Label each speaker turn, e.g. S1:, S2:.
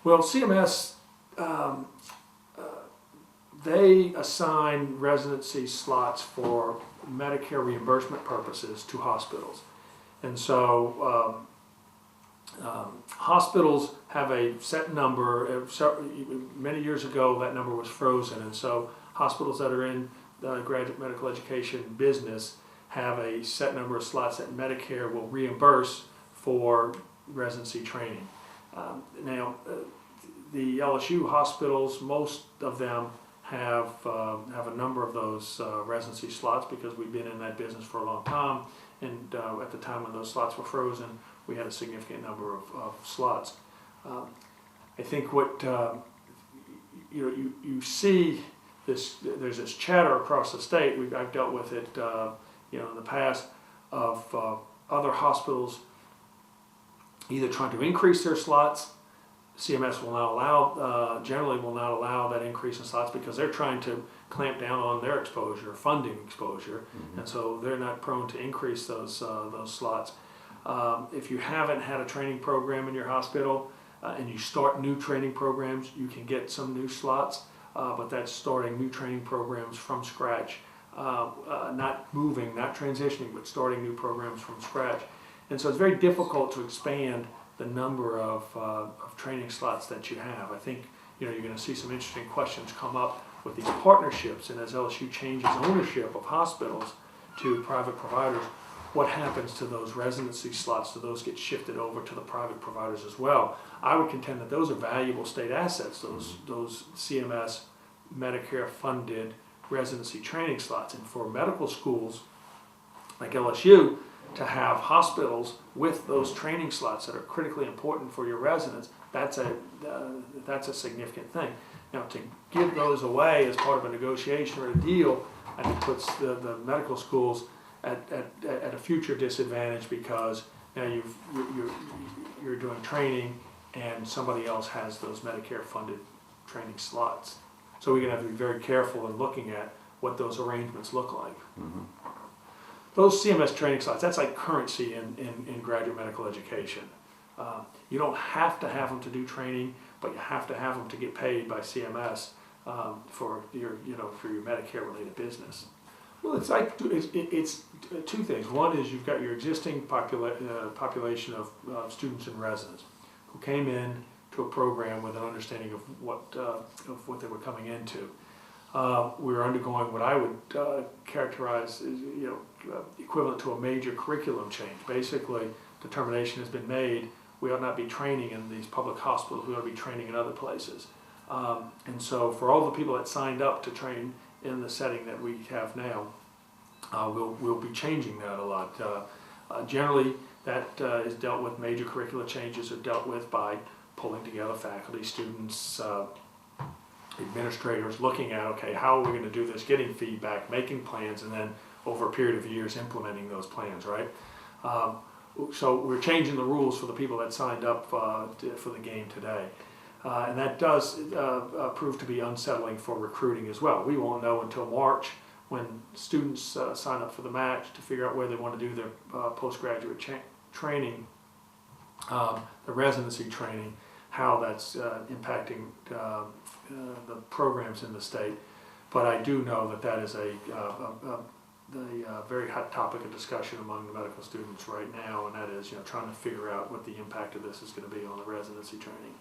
S1: Well, CMS, um, they assign residency slots for Medicare reimbursement purposes to hospitals. And so hospitals have a set number. Many years ago, that number was frozen. And so hospitals that are in the graduate medical education business have a set number of slots that Medicare will reimburse for residency training. Now, the LSU hospitals, most of them have a number of those residency slots because we've been in that business for a long time, and at the time when those slots were frozen, we had a significant number of slots. I think what you see this, there's this chatter across the state. I've dealt with it in the past of other hospitals either trying to increase their slots. CMS will not allow, generally will not allow that increase in slots because they're trying to clamp down on their exposure, funding exposure, and so they're not prone to increase those slots. If you haven't had a training program in your hospital and you start new training programs, you can get some new slots, but that's starting new training programs from scratch, not moving, not transitioning, but starting new programs from scratch. And so it's very difficult to expand the number of training slots that you have. I think you're going to see some interesting questions come up with these partnerships, and as LSU changes ownership of hospitals to private providers, what happens to those residency slots? Do those get shifted over to the private providers as well? I would contend that those are valuable state assets, those CMS Medicare funded residency training slots. And for medical schools like LSU to have hospitals with those training slots that are critically important for your residents, that's a significant thing. Now, to give those away as part of a negotiation or a deal, I think puts the medical schools at a future disadvantage because now you're doing training and somebody else has those Medicare funded training slots. So we're going to have to be very careful in looking at what those arrangements look like. Those CMS training slots, that's like currency in graduate medical education. You don't have to have them to do training, but you have to have them to get paid by CMS for your Medicare related business. Well, it's two things. One is you've got your existing population of students and residents who came in to a program with an understanding of what they were coming into. We're undergoing what I would characterize as equivalent to a major curriculum change. Basically, determination has been made we ought not be training in these public hospitals, we ought to be training in other places. And so for all the people that signed up to train in the setting that we have now, we'll be changing that a lot. Generally, that is dealt with, major curricular changes are dealt with by pulling together faculty, students, administrators, looking at, okay, how are we going to do this, getting feedback, making plans, and then over a period of years implementing those plans, right? So we're changing the rules for the people that signed up for the game today. And that does prove to be unsettling for recruiting as well. We won't know until March when students sign up for the match to figure out where they want to do their postgraduate training, the residency training, how that's impacting the programs in the state. But I do know that is a very hot topic of discussion among the medical students right now, and that is trying to figure out what the impact of this is going to be on the residency training.